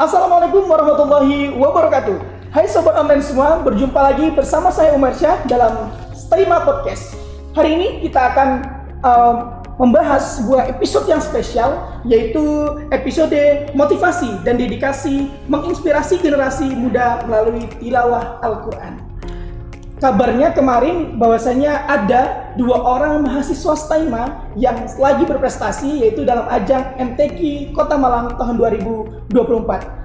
Assalamualaikum warahmatullahi wabarakatuh. Hai sobat online semua, berjumpa lagi bersama saya Umar Syah dalam Staima Podcast. Hari ini kita akan membahas sebuah episode yang spesial, yaitu episode motivasi dan dedikasi menginspirasi generasi muda melalui tilawah Al-Quran. Kabarnya kemarin bahwasanya ada 2 orang mahasiswa Staima yang lagi berprestasi, yaitu dalam ajang MTQ Kota Malang tahun 2024.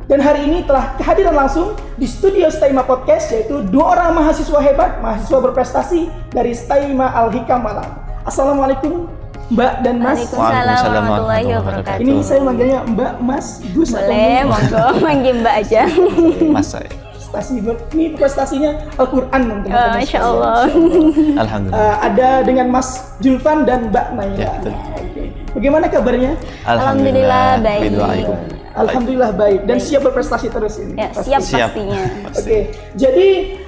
Dan hari ini telah kehadiran langsung di studio Staima Podcast, yaitu 2 orang mahasiswa hebat, mahasiswa berprestasi dari Staima Al-Hikam Malang. Assalamualaikum Mbak dan Mas. Waalaikumsalam warahmatullahi wabarakatuh. Ini saya manggilnya Mbak, Mas, Gus. Boleh, monggo manggil Mbak aja. Mas saya. Ini prestasinya Al-Quran, teman-teman. Masya Allah. Alhamdulillah. Ada dengan Mas Julfan dan Mbak Naila. Ya, bagaimana kabarnya? Alhamdulillah baik. Alhamdulillah baik dan siap berprestasi terus ini. Ya, siap pastinya. Oke. Jadi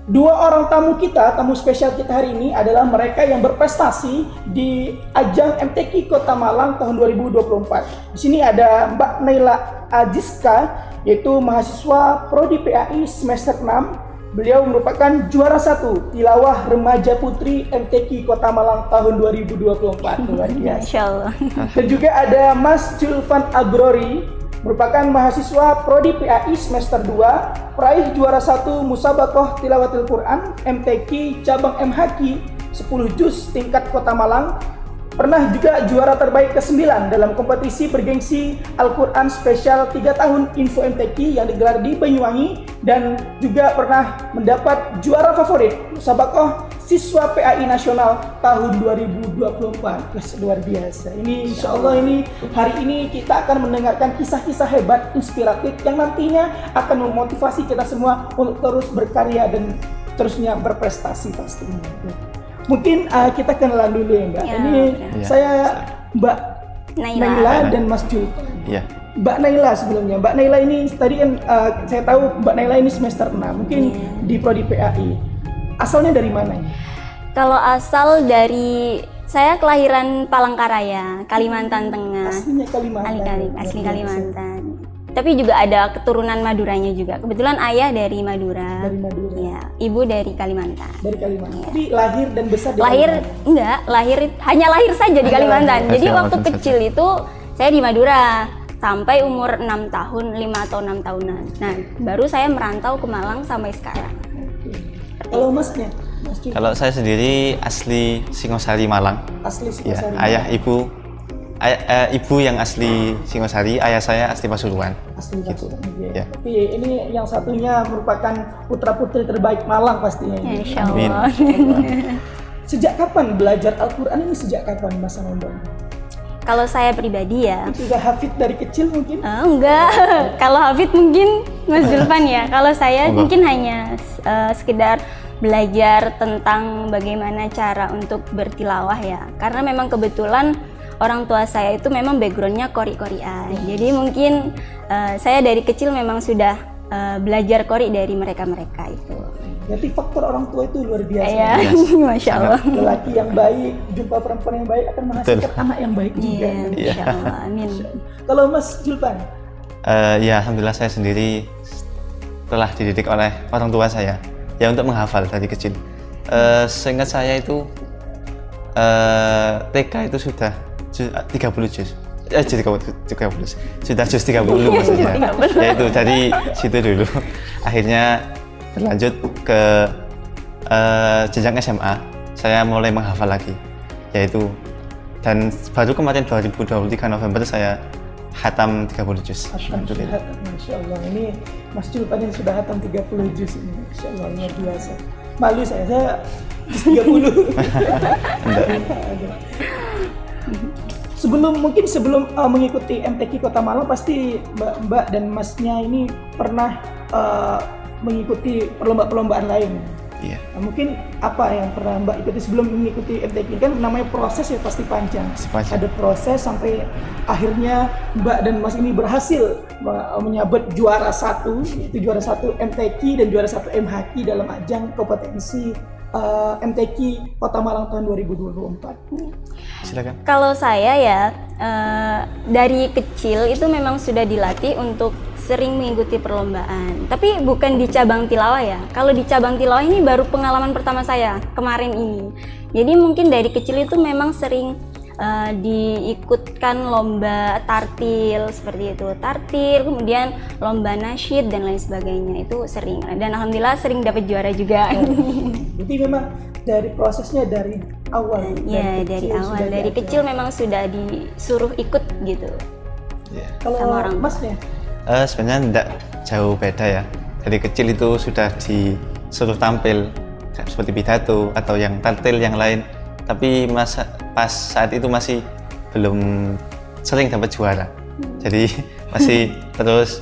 2 orang tamu spesial kita hari ini adalah mereka yang berprestasi di ajang MTQ Kota Malang tahun 2024. Di sini ada Mbak Naila Aziska, yaitu mahasiswa Prodi PAI semester 6. Beliau merupakan juara 1 tilawah remaja putri MTQ Kota Malang tahun 2024. Luar biasa. Insyaallah. Dan juga ada Mas Julfan Abrori, merupakan mahasiswa Prodi PAI semester 2, peraih juara 1 Musabaqah Tilawatil Quran MTQ cabang MHQ 10 juz tingkat Kota Malang. Pernah juga juara terbaik ke-9 dalam kompetisi bergengsi Al-Quran spesial 3 tahun Info MTQ yang digelar di Banyuwangi, dan juga pernah mendapat juara favorit Musabaqah Siswa PAI Nasional tahun 2024. Luar biasa. Ini insya Allah ini hari ini kita akan mendengarkan kisah-kisah hebat, inspiratif yang nantinya akan memotivasi kita semua untuk terus berkarya dan terusnya berprestasi pastinya. Mungkin kita kenalan dulu ya Mbak. Ya, ini saya Mbak Naila dan Mas Jul. Ya. Mbak Naila sebelumnya. Mbak Naila ini tadi kan saya tahu Mbak Naila ini semester 6, mungkin di Prodi PAI. Asalnya dari mana ini? Kalau asal dari saya kelahiran Palangkaraya, Kalimantan Tengah. Aslinya Kalimantan. Asli Kalimantan. Tapi juga ada keturunan Maduranya juga. Kebetulan ayah dari Madura. Dari Madura. Ya, ibu dari Kalimantan. Dari Kalimantan. Tapi lahir dan besar di Kalimantan? Hanya lahir saja di Kalimantan. Jadi waktu kecil itu saya di Madura sampai umur 6 tahun, 5 atau 6 tahunan. Nah, baru saya merantau ke Malang sampai sekarang. Kalau Masnya? Kalau saya sendiri asli Singosari Malang. Asli Singosari. Ya, ibu yang asli Singosari, ayah saya asli Pasuruan. Asli Pasuruan. Gitu. Ya. Tapi ini yang satunya merupakan putra-putri terbaik Malang pastinya. Ya, insya Allah. Sejak kapan belajar Al-Quran ini? Sejak kapan Mas Anambang? Kalau saya pribadi ya. Sudah hafid dari kecil mungkin? Enggak. Kalau hafid mungkin Mas Julfan ya. Kalau saya mungkin hanya sekedar belajar tentang bagaimana cara untuk bertilawah ya. Karena memang kebetulan orang tua saya itu memang backgroundnya qori-qorian. Jadi mungkin saya dari kecil memang sudah belajar qori dari mereka-mereka itu. Jadi faktor orang tua itu luar biasa. Ya, Masya Allah. Lelaki yang baik, jumpa perempuan yang baik akan menghasilkan anak yang baik juga. Insya Allah, amin. Kalau Mas Julfan? Ya, alhamdulillah saya sendiri telah dididik oleh orang tua saya ya untuk menghafal dari kecil. Seingat saya itu TK itu sudah 30 juz. Sudah juz 30 maksudnya. Ya itu dari situ dulu. Akhirnya berlanjut ke jenjang SMA. Saya mulai menghafal lagi. Yaitu dan baru kemarin 2023 November saya hatam 30 juz. Alhamdulillah. Masya Allah. Ini Mas Julfan yang sudah hatam 30 juz ini. Masya Allah, luar biasa. Malu saya 30. Sebelum mengikuti MTQ Kota Malang, pasti Mbak dan Masnya ini pernah mengikuti perlombaan lain. Iya. Nah, mungkin apa yang pernah Mbak ikuti sebelum mengikuti MTQ? Kan namanya proses ya pasti panjang. Ada proses sampai akhirnya Mbak dan Mas ini berhasil menyabet juara 1, yaitu juara 1 MTQ dan juara 1 MHQ dalam ajang kompetensi MTQ Kota Malang tahun 2024? Silakan. Kalau saya ya dari kecil itu memang sudah dilatih untuk sering mengikuti perlombaan. Tapi bukan di cabang tilawah ya. Kalau di cabang tilawah ini baru pengalaman pertama saya kemarin ini. Jadi mungkin dari kecil itu memang sering diikutkan lomba tartil seperti itu. Tartil, kemudian lomba nasyid dan lain sebagainya itu sering. Dan alhamdulillah sering dapat juara juga. Jadi memang dari prosesnya dari awal. Ya, dari awal. Dari kecil memang sudah disuruh ikut gitu. Kalau sama orang Masnya? Sebenarnya tidak jauh beda ya. Dari kecil itu sudah disuruh tampil seperti pidato atau yang tartil yang lain. Tapi pas saat itu masih belum sering dapat juara. Jadi masih terus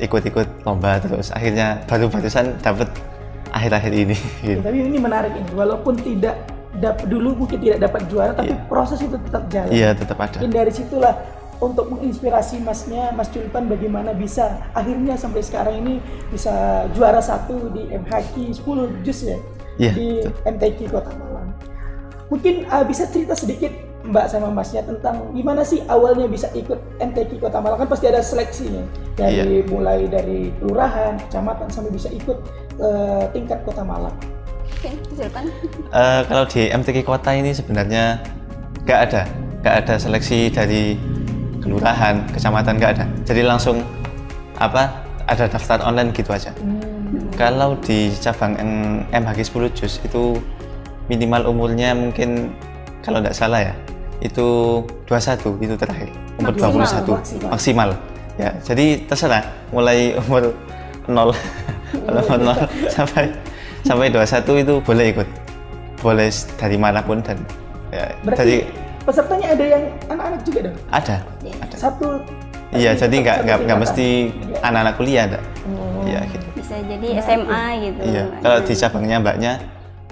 ikut-ikut lomba terus. Akhirnya baru-barusan dapat akhir-akhir ini. Gitu. Tapi ini menarik ini. Walaupun dulu mungkin tidak dapat juara, tapi proses itu tetap jalan. Iya, tetap ada. Dan dari situlah untuk menginspirasi Masnya, Mas Julpan bagaimana bisa akhirnya sampai sekarang ini bisa juara 1 di MHQ 10 juz ya, di MTQ Kota Malang. Mungkin bisa cerita sedikit Mbak sama Masnya tentang gimana sih awalnya bisa ikut MTQ Kota Malang, kan pasti ada seleksinya dari mulai dari kelurahan, kecamatan sampai bisa ikut tingkat Kota Malang. Oke, Julpan. Kalau di MTQ Kota ini sebenarnya nggak ada seleksi dari kelurahan, kecamatan, nggak ada. Jadi langsung ada daftar online gitu aja. Kalau di cabang MHQ 10 juz itu minimal umurnya mungkin kalau nggak salah ya itu 21 itu terakhir, umur 21 maksimal. Ya, jadi terserah mulai umur 0 sampai 21 itu boleh ikut, boleh dari manapun dan ya, berarti pesertanya ada yang anak-anak juga dong? Ada. Satu. Iya, jadi nggak mesti anak-anak kuliah, ada. Iya, gitu. Bisa jadi SMA gitu. Iya. Kalau di cabangnya Mbaknya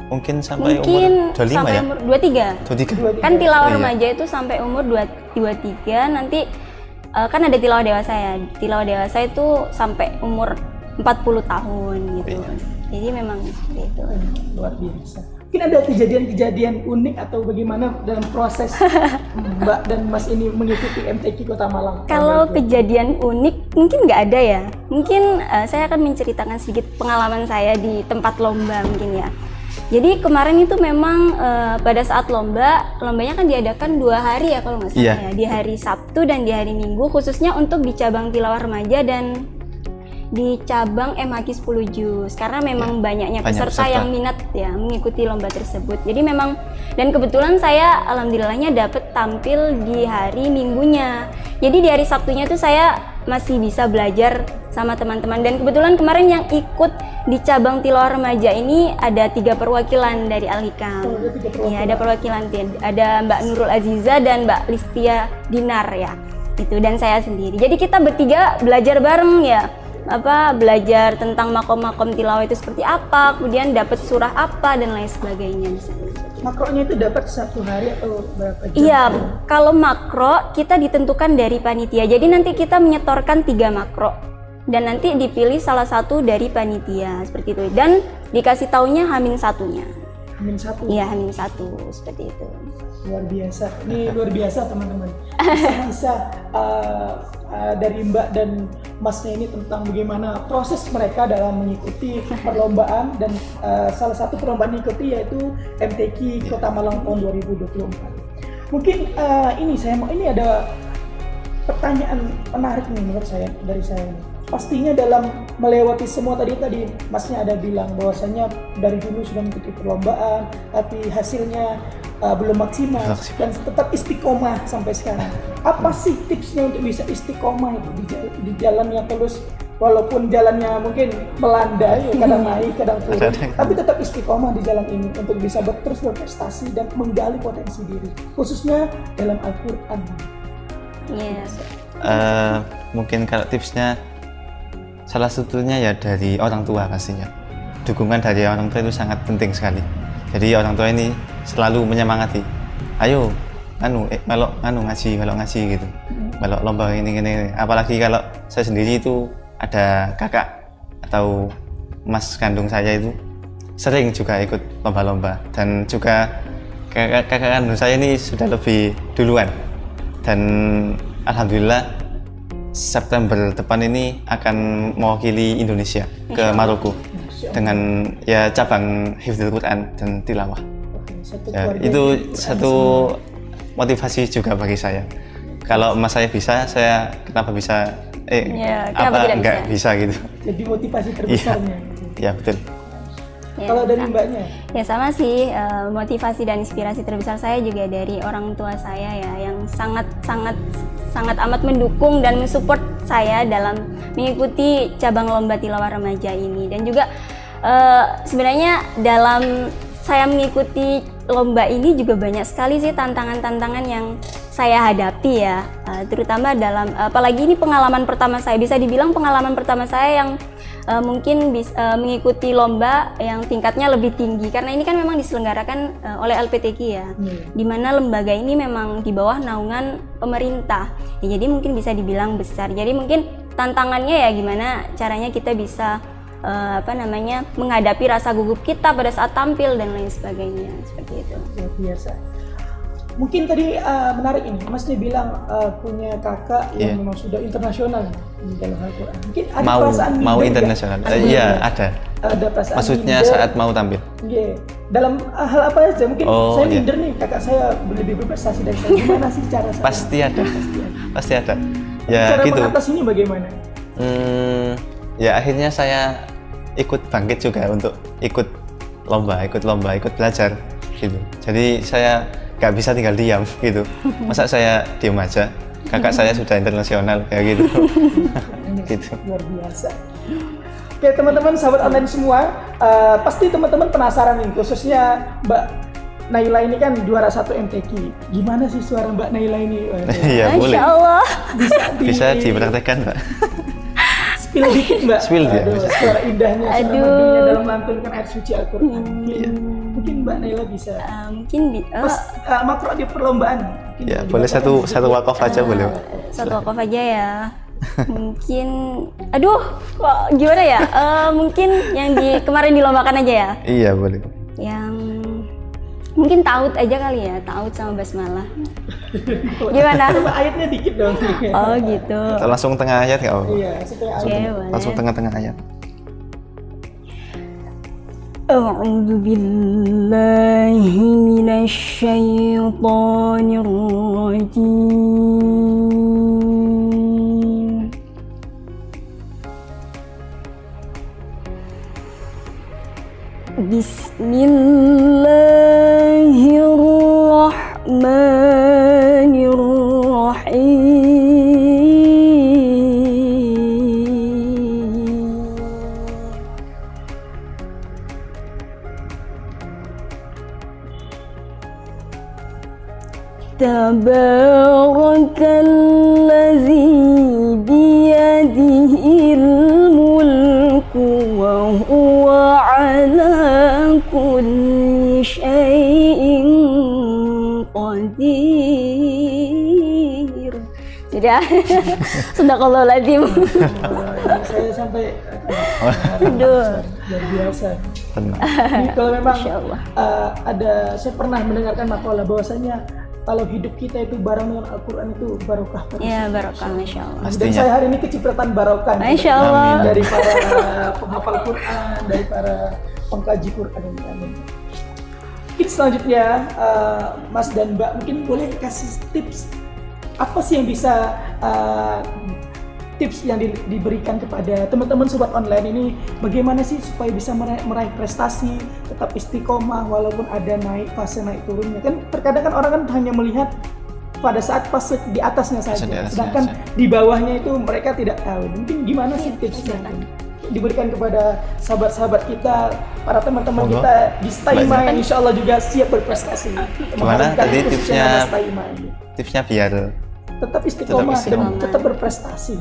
mungkin sampai umur 25 sampai ya? umur 23. Kan tilawah remaja itu sampai umur 23, nanti kan ada tilawah dewasa ya. Tilawah dewasa itu sampai umur 40 tahun gitu. Jadi memang seperti itu. Luar biasa. Mungkin ada kejadian-kejadian unik atau bagaimana dalam proses Mbak dan Mas ini mengikuti MTQ Kota Malang? Kalau kejadian unik mungkin nggak ada ya. Mungkin saya akan menceritakan sedikit pengalaman saya di tempat lomba mungkin ya. Jadi kemarin itu memang pada saat lombanya kan diadakan 2 hari ya kalau nggak salah ya. Di hari Sabtu dan di hari Minggu, khususnya untuk di cabang tilawah remaja dan di cabang MHQ 10 juz, karena memang banyaknya peserta yang minat ya mengikuti lomba tersebut. Jadi memang, dan kebetulan saya alhamdulillahnya dapat tampil di hari Minggunya. Jadi di hari Sabtunya itu saya masih bisa belajar sama teman-teman, dan kebetulan kemarin yang ikut di cabang tilawah remaja ini ada 3 perwakilan dari Al-Hikam. Iya, ada perwakilan, ada Mbak Nurul Aziza dan Mbak Listia Dinar ya. Itu, dan saya sendiri. Jadi kita bertiga belajar bareng ya. Belajar tentang makom-makom tilawah itu seperti apa, kemudian dapat surah apa dan lain sebagainya. Makronya itu dapat 1 hari atau berapa jam? Iya, kalau makro kita ditentukan dari panitia. Jadi nanti kita menyetorkan 3 makro dan nanti dipilih salah satu dari panitia seperti itu, dan dikasih taunya H-1-nya. H-1? Iya, H-1 seperti itu. Luar biasa, ini luar biasa teman-teman. Bisa dari Mbak dan Masnya ini tentang bagaimana proses mereka dalam mengikuti perlombaan, dan salah satu perlombaan diikuti yaitu MTQ Kota Malang tahun 2024. Mungkin ini ada pertanyaan menarik nih menurut saya dari saya. Pastinya dalam melewati semua tadi Masnya ada bilang bahwasanya dari dulu sudah mengikuti perlombaan, tapi hasilnya belum maksimal dan tetap istiqomah sampai sekarang. Apa sih tipsnya untuk bisa istiqomah itu di jalan yang terus, walaupun jalannya mungkin melandai, kadang naik, kadang turun, tapi tetap istiqomah di jalan ini untuk bisa terus berprestasi dan menggali potensi diri, khususnya dalam Al-Quran. Yes. Mungkin kalau tipsnya salah satunya ya dari orang tua pastinya. Dukungan dari orang tua itu sangat penting sekali. Jadi orang tua ini selalu menyemangati. Ayo, melok ngaji gitu. Melok lomba ini. Apalagi kalau saya sendiri itu ada kakak atau mas kandung saya itu sering juga ikut lomba-lomba, dan juga kakak kandung saya ini sudah lebih duluan, dan alhamdulillah September depan ini akan mewakili Indonesia ke Maroko dengan ya cabang Hifdzul Quran dan tilawah. Ya, itu satu motivasi juga bagi saya. Kalau emas saya bisa, saya kenapa bisa? Kenapa enggak bisa gitu? Jadi motivasi terbesarnya. Ya betul. Ya, kalau dari mbaknya? Ya sama sih, motivasi dan inspirasi terbesar saya juga dari orang tua saya ya, yang sangat amat mendukung dan mensupport saya dalam mengikuti cabang lomba tilawah remaja ini. Dan juga sebenarnya dalam saya mengikuti lomba ini juga banyak sekali sih tantangan-tantangan yang saya hadapi ya, terutama dalam, apalagi ini pengalaman pertama saya, bisa dibilang pengalaman pertama saya yang mungkin mengikuti lomba yang tingkatnya lebih tinggi, karena ini kan memang diselenggarakan oleh LPTQ ya, di mana lembaga ini memang di bawah naungan pemerintah ya, jadi mungkin bisa dibilang besar. Jadi mungkin tantangannya ya gimana caranya kita bisa menghadapi rasa gugup kita pada saat tampil dan lain sebagainya, seperti itu. Luar biasa. Mungkin tadi menarik ini, Masnya bilang punya kakak yang memang sudah internasional di dalam Al-Quran. Mungkin ada perasaan mau internasional? Iya, ada. Ada perasaan maksudnya minder, saat mau tampil? Iya. Dalam hal apa aja? Mungkin saya minder nih, kakak saya lebih berprestasi dari saya. Gimana sih cara saya? Pasti ada. Pasti ada. Ya cara gitu. mengatasi ini bagaimana? Ya akhirnya saya ikut bangkit juga untuk ikut lomba, ikut belajar gitu. Jadi saya nggak bisa tinggal diam gitu. Masa saya diam aja? Kakak saya sudah internasional kayak gitu. Gitu. Luar biasa. Oke teman-teman, sahabat online semua, pasti teman-teman penasaran nih, khususnya Mbak Naila ini kan juara 1 MTQ. Gimana sih suara Mbak Naila ini? Iya boleh. Masya Allah. Bisa dipraktekkan Mbak. Spill dikit Mbak. Spill dia. Suara indahnya, suara merdunya dalam melantunkan ayat suci Al-Quran. Mungkin Mbak Naila bisa. Pas makro di perlombaan. Ya boleh satu wakaf aja boleh. Satu wakaf aja ya. Mungkin, gimana ya? Mungkin yang kemarin dilombakan aja ya. Iya boleh. Yang mungkin taut aja kali ya, taut sama basmalah. Gimana? Coba ayatnya dikit dong. Oh gitu. Langsung tengah ayat nggak? Iya, langsung tengah-tengah ayat. A'udzu billahi minasy syaithanir rajim. Bismillahirrahmanirrahim. Tabarakalladzi biyadihil mulku wa huwa ala kulli syai'in qadir. Sudah. Sadaqallahul azim. Saya sampai aduh, luar biasa. Tenang. Kalau memang saya pernah mendengarkan makalah bahwasanya kalau hidup kita itu bareng dengan Al-Quran itu barokah. Iya barokah, Masya Allah. Dan saya hari ini kecipratan barokah. Masya Allah. Dari para penghafal Quran, dari para pengkaji Quran. Amin. Selanjutnya, Mas dan Mbak mungkin boleh kasih tips apa sih yang bisa tips yang diberikan kepada teman-teman sobat online ini, bagaimana sih supaya bisa meraih prestasi, tetap istiqomah walaupun ada naik fase naik turunnya. Kan terkadang kan orang kan hanya melihat pada saat fase di atasnya saja, sedangkan di bawahnya itu mereka tidak tahu. Mungkin gimana sih tipsnya diberikan kepada sahabat-sahabat kita, para teman-teman kita di Staima yang insya Allah juga siap berprestasi. Gimana tadi tipsnya? Tipsnya biar tetap istiqomah dan tetap berprestasi.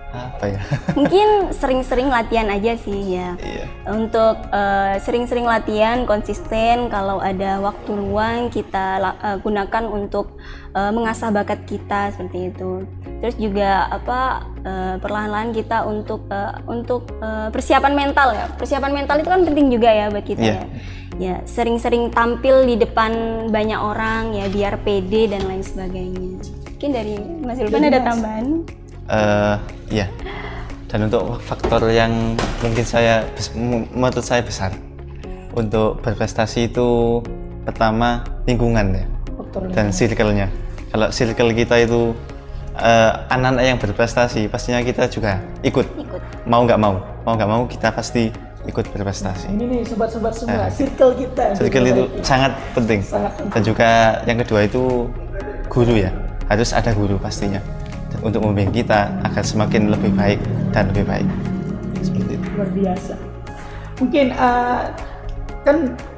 Apa ya? Mungkin sering-sering latihan aja sih ya. Iya. Untuk sering-sering latihan, konsisten. Kalau ada waktu luang kita gunakan untuk mengasah bakat kita seperti itu. Terus juga perlahan-lahan kita untuk persiapan mental ya. Persiapan mental itu kan penting juga ya buat kita ya. Ya, sering-sering tampil di depan banyak orang ya biar pede dan lain sebagainya. Mungkin dari Mas Zulfan ada tambahan? Ya. Dan untuk faktor yang mungkin menurut saya besar untuk berprestasi itu pertama lingkungan ya, dan circle-nya. Kalau circle kita itu anak-anak yang berprestasi, pastinya kita juga ikut. Mau nggak mau kita pasti ikut berprestasi. Ini nih sobat-sobat semua, circle kita. Circle itu sangat penting. Dan juga yang kedua itu guru ya, harus ada guru pastinya untuk membimbing kita agar semakin lebih baik dan lebih baik. Seperti itu. Luar biasa. Mungkin kan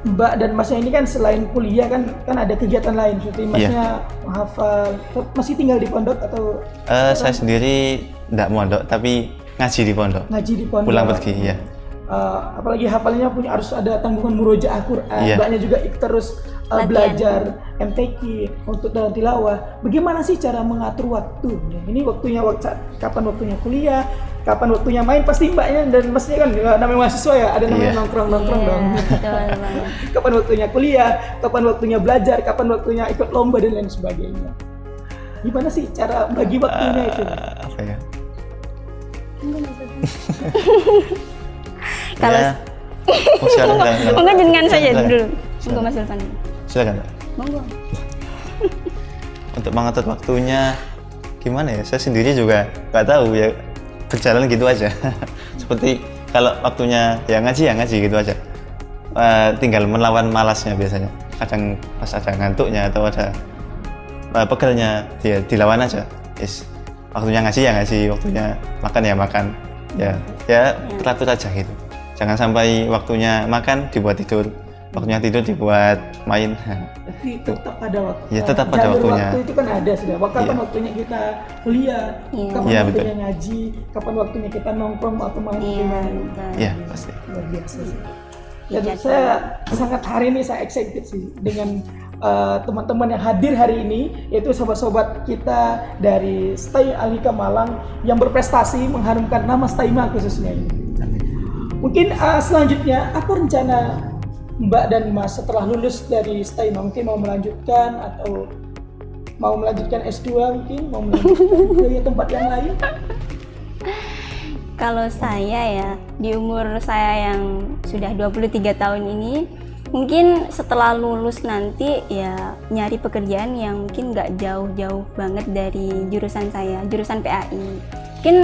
Mbak dan Masnya ini kan selain kuliah kan ada kegiatan lain seperti Masnya menghafal, masih tinggal di pondok atau? Saya sendiri tidak mondok tapi ngaji di pondok. Ngaji di pondok. Pulang pergi ya. Apalagi hafalnya harus ada tanggungan murojaah Quran. Mbaknya juga terus belajar MTQ untuk dalam tilawah. Bagaimana sih cara mengatur waktu? Ini kapan waktunya kuliah, kapan waktunya main? Pasti Mbaknya dan Masnya kan namanya mahasiswa ya, ada namanya nongkrong dong. Kapan waktunya kuliah, kapan waktunya belajar, kapan waktunya ikut lomba dan lain sebagainya. Gimana sih cara bagi waktunya itu? Apa ya? Kalau monggo jenengan saja dulu. Monggo Mas Zulfan. Silakan. Monggo. Untuk mengatur waktunya gimana ya? Saya sendiri juga nggak tahu ya, berjalan gitu aja. Seperti kalau waktunya ya ngaji gitu aja. Tinggal melawan malasnya biasanya. Kadang pas ada ngantuknya atau ada pegelnya, dia dilawan aja. Waktunya ngaji ya ngaji, waktunya makan ya makan. Ya teratur aja gitu. Jangan sampai waktunya makan dibuat tidur, waktunya tidur dibuat main. Tapi tetap ada waktu. Ya tetap ada waktunya. Waktu itu kan ada sudah. Kapan waktunya kita kuliah, kapan waktunya ngaji, kapan waktunya kita nongkrong atau main. Iya pasti. Luar biasa sih. Ya, saya sangat hari ini saya excited sih dengan teman-teman yang hadir hari ini, yaitu sobat-sobat kita dari STAI Al-Hikam Malang yang berprestasi mengharumkan nama STAIMA khususnya ini. Mungkin selanjutnya apa rencana Mbak dan Mas setelah lulus dari STAIMA? Mungkin mau melanjutkan atau mau melanjutkan S2, mungkin mau melanjutkan ke tempat yang lain? Kalau saya ya, di umur saya yang sudah 23 tahun ini, mungkin setelah lulus nanti ya nyari pekerjaan yang mungkin nggak jauh-jauh banget dari jurusan saya, jurusan PAI. Mungkin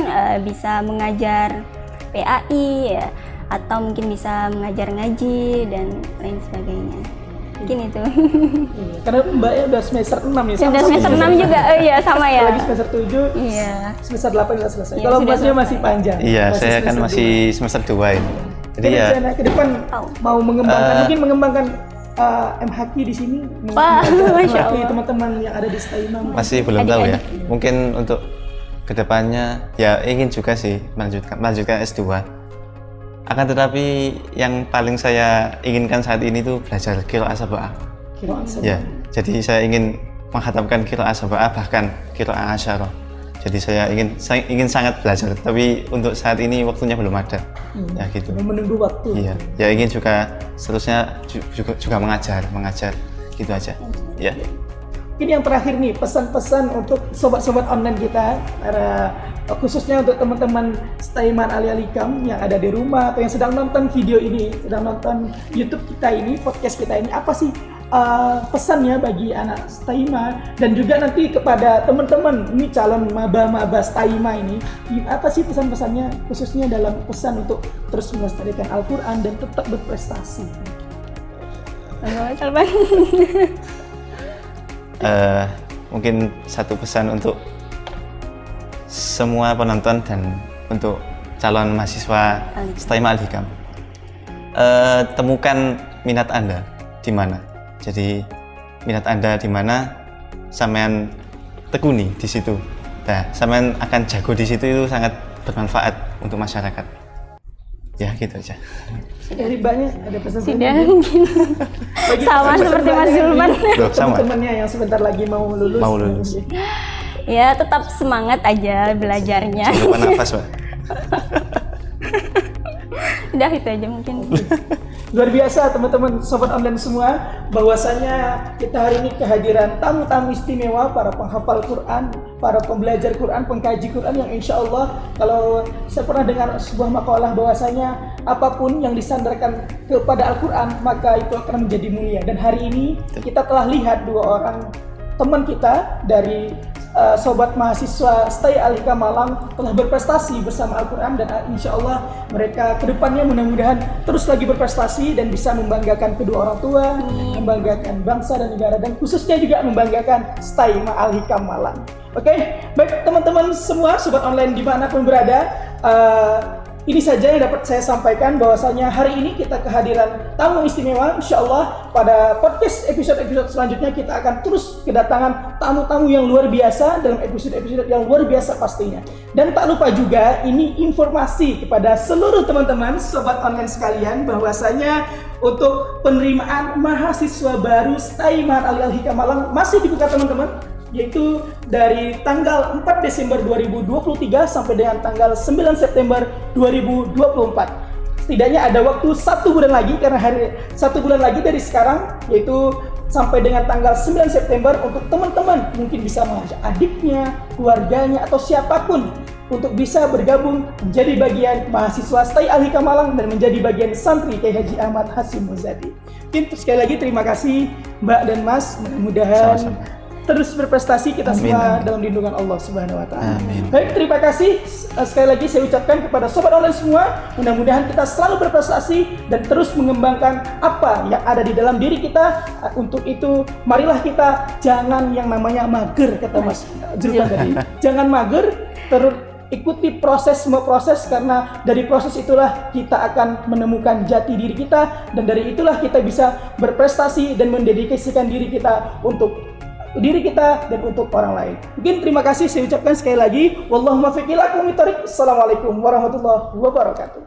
bisa mengajar PAI ya, atau mungkin bisa mengajar ngaji dan lain sebagainya. Mungkin itu. Karena Mbaknya udah semester 6 ya? Sudah semester 6 juga, iya sama ya. Lagi semester 7, semester 8 sudah selesai. Kalau Masnya masih panjang. Iya, saya kan masih semester 2 ini. Jadi ya ke depan mau mengembangkan MHQ di sini. Wah, Masya Allah. Teman-teman yang ada di STAIMA. Masih belum tahu ya. Mungkin untuk kedepannya ya ingin juga sih melanjutkan S2. Akan tetapi yang paling saya inginkan saat ini tuh belajar qiraah sab'ah. Ya, jadi saya ingin menghatamkan qiraah sab'ah bahkan qiraah asyarah. Jadi saya ingin sangat belajar, tapi untuk saat ini waktunya belum ada. Ya gitu. Menunggu waktu. Iya, ya ingin juga seterusnya juga mengajar gitu aja. Ya. Ini yang terakhir nih, pesan-pesan untuk sobat-sobat online kita, khususnya untuk teman-teman STAIMA Al-Hikam yang ada di rumah atau yang sedang nonton video ini, sedang nonton YouTube kita ini, podcast kita ini, apa sih pesannya bagi anak STAIMA dan juga nanti kepada teman-teman ini calon maba STAIMA ini, apa sih pesan-pesannya khususnya dalam pesan untuk terus melestarikan Al-Quran dan tetap berprestasi? Mungkin satu pesan untuk semua penonton dan untuk calon mahasiswa STAIMA Al-Hikam, temukan minat Anda di mana. Jadi minat Anda di mana, sampean tekuni di situ. Nah, sampean akan jago di situ itu sangat bermanfaat untuk masyarakat. Ya gitu aja. Dari banyak ada pesan Tidak mungkin. Sama seperti Mas Zulfan. Teman-temannya yang sebentar lagi mau lulus. Mau lulus. Ya tetap semangat aja belajarnya. Lupa nafas, Pak. Udah itu aja mungkin. Luar biasa teman-teman sobat online semua, bahwasanya kita hari ini kehadiran tamu-tamu istimewa, para penghafal Quran, para pembelajar Quran, pengkaji Quran yang insya Allah, kalau saya pernah dengar sebuah makalah bahwasanya apapun yang disandarkan kepada Al-Quran maka itu akan menjadi mulia. Dan hari ini kita telah lihat dua orang teman kita dari sobat mahasiswa STAI Al-Hikam Malang telah berprestasi bersama Al-Quran, dan insya Allah mereka kedepannya mudah-mudahan terus lagi berprestasi dan bisa membanggakan kedua orang tua, membanggakan bangsa dan negara, dan khususnya juga membanggakan STAI Al-Hikam Malang. Oke, baik teman-teman semua sobat online dimanapun berada, ini saja yang dapat saya sampaikan, bahwasanya hari ini kita kehadiran tamu istimewa. Insya Allah pada podcast episode-episode selanjutnya kita akan terus kedatangan tamu-tamu yang luar biasa dalam episode-episode yang luar biasa pastinya. Dan tak lupa juga ini informasi kepada seluruh teman-teman sobat online sekalian, bahwasanya untuk penerimaan mahasiswa baru STAI Ma'had Al-Hikam Malang masih dibuka teman-teman, yaitu dari tanggal 4 Desember 2023 sampai dengan tanggal 9 September 2024. Setidaknya ada waktu 1 bulan lagi, karena 1 bulan lagi dari sekarang, yaitu sampai dengan tanggal 9 September untuk teman-teman mungkin bisa mengajak adiknya, keluarganya, atau siapapun untuk bisa bergabung menjadi bagian mahasiswa STAI Al-Hikam Malang dan menjadi bagian santri Kiai Haji Ahmad Hasyim Muzadi. Mungkin sekali lagi terima kasih Mbak dan Mas, mudah-mudahan terus berprestasi kita semua dalam lindungan Allah Subhanahu wa taala. Baik, terima kasih sekali lagi saya ucapkan kepada sobat online semua. Mudah-mudahan kita selalu berprestasi dan terus mengembangkan apa yang ada di dalam diri kita. Untuk itu marilah kita jangan yang namanya mager, kata Mas Zulfan tadi. Jangan mager, terus ikuti semua proses, karena dari proses itulah kita akan menemukan jati diri kita, dan dari itulah kita bisa berprestasi dan mendedikasikan diri kita untuk diri kita dan untuk orang lain. Mungkin terima kasih saya ucapkan sekali lagi. Wallahumma fiqh ila aqwamit thoriq. Assalamualaikum warahmatullahi wabarakatuh.